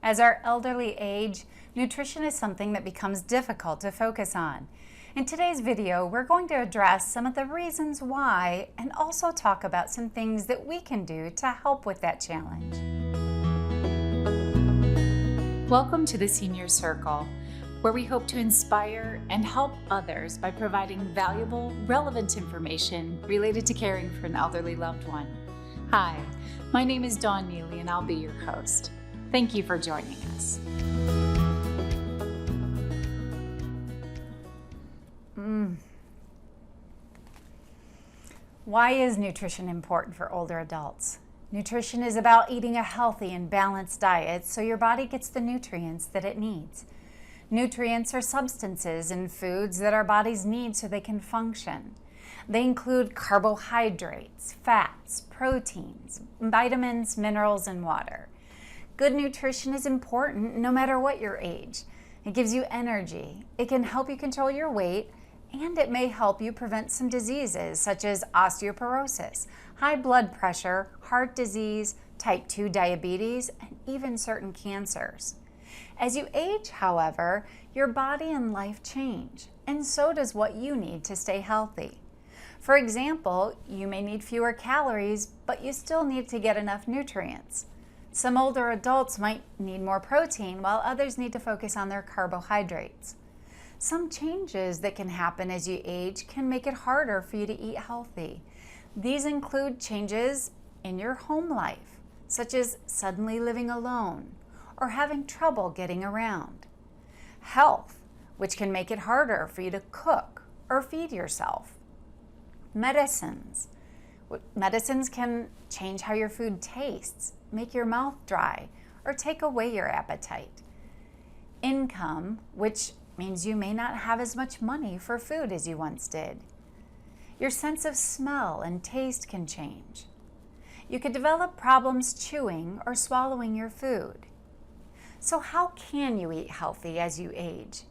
As our elderly age, nutrition is something that becomes difficult to focus on. In today's video, we're going to address some of the reasons why and also talk about some things that we can do to help with that challenge. Welcome to the Senior Circle, where we hope to inspire and help others by providing valuable, relevant information related to caring for an elderly loved one. Hi, my name is Dawn Neely and I'll be your host. Thank you for joining us. Why is nutrition important for older adults? Nutrition is about eating a healthy and balanced diet so your body gets the nutrients that it needs. Nutrients are substances in foods that our bodies need so they can function. They include carbohydrates, fats, proteins, vitamins, minerals, and water. Good nutrition is important no matter what your age. It gives you energy, it can help you control your weight, and it may help you prevent some diseases such as osteoporosis, high blood pressure, heart disease, type 2 diabetes, and even certain cancers. As you age, however, your body and life change, and so does what you need to stay healthy. For example, you may need fewer calories, but you still need to get enough nutrients. Some older adults might need more protein, while others need to focus on their carbohydrates. Some changes that can happen as you age can make it harder for you to eat healthy. These include changes in your home life, such as suddenly living alone or having trouble getting around. Health, which can make it harder for you to cook or feed yourself. Medicines. Medicines can change how your food tastes, make your mouth dry, or take away your appetite. Income, which means you may not have as much money for food as you once did. Your sense of smell and taste can change. You could develop problems chewing or swallowing your food. So how can you eat healthy as you age?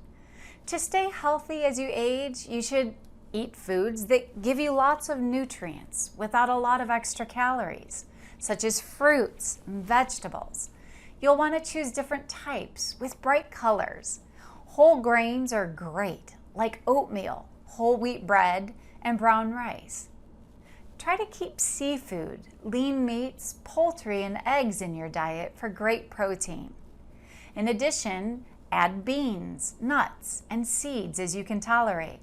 To stay healthy as you age, you should eat foods that give you lots of nutrients without a lot of extra calories, such as fruits and vegetables. You'll want to choose different types with bright colors. Whole grains are great, like oatmeal, whole wheat bread, and brown rice. Try to keep seafood, lean meats, poultry, and eggs in your diet for great protein. In addition, add beans, nuts, and seeds as you can tolerate.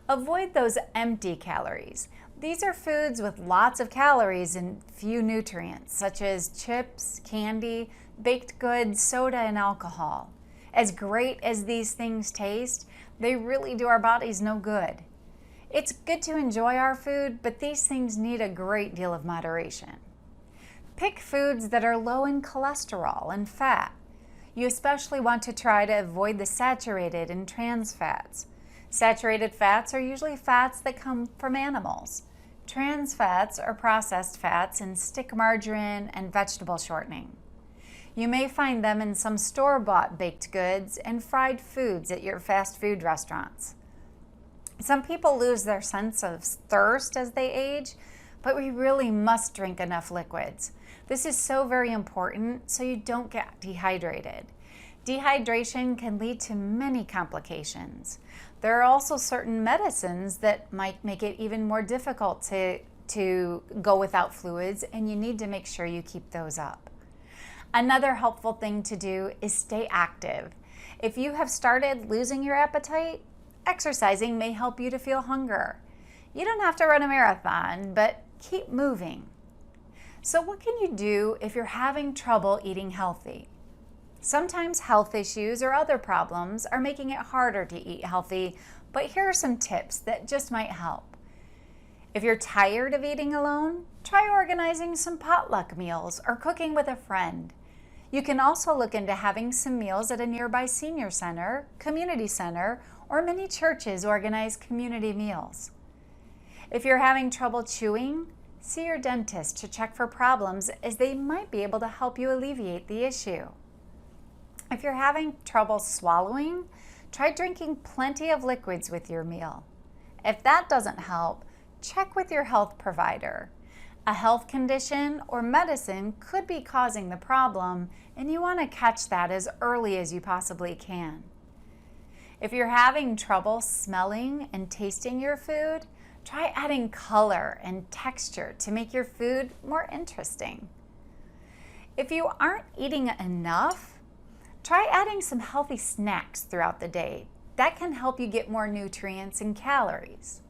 Avoid those empty calories. These are foods with lots of calories and few nutrients, such as chips, candy, baked goods, soda, and alcohol. As great as these things taste, they really do our bodies no good. It's good to enjoy our food, but these things need a great deal of moderation. Pick foods that are low in cholesterol and fat. You especially want to try to avoid the saturated and trans fats. Saturated fats are usually fats that come from animals. Trans fats are processed fats in stick margarine and vegetable shortening. You may find them in some store-bought baked goods and fried foods at your fast food restaurants. Some people lose their sense of thirst as they age, but we really must drink enough liquids. This is so very important so you don't get dehydrated. Dehydration can lead to many complications. There are also certain medicines that might make it even more difficult to go without fluids, and you need to make sure you keep those up. Another helpful thing to do is stay active. If you have started losing your appetite, exercising may help you to feel hunger. You don't have to run a marathon, but keep moving. So what can you do if you're having trouble eating healthy? Sometimes health issues or other problems are making it harder to eat healthy, but here are some tips that just might help. If you're tired of eating alone, try organizing some potluck meals or cooking with a friend. You can also look into having some meals at a nearby senior center, community center, or many churches organize community meals. If you're having trouble chewing, see your dentist to check for problems, as they might be able to help you alleviate the issue. If you're having trouble swallowing, try drinking plenty of liquids with your meal. If that doesn't help, check with your health provider. A health condition or medicine could be causing the problem, and you want to catch that as early as you possibly can. If you're having trouble smelling and tasting your food, try adding color and texture to make your food more interesting. If you aren't eating enough, try adding some healthy snacks throughout the day. That can help you get more nutrients and calories.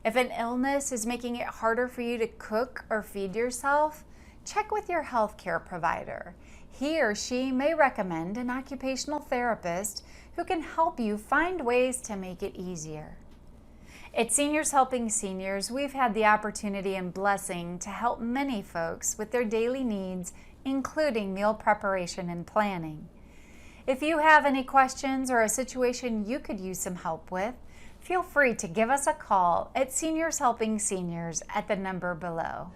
If an illness is making it harder for you to cook or feed yourself, check with your healthcare provider. He or she may recommend an occupational therapist who can help you find ways to make it easier. At Seniors Helping Seniors, we've had the opportunity and blessing to help many folks with their daily needs, including meal preparation and planning. If you have any questions or a situation you could use some help with, feel free to give us a call at Seniors Helping Seniors at the number below.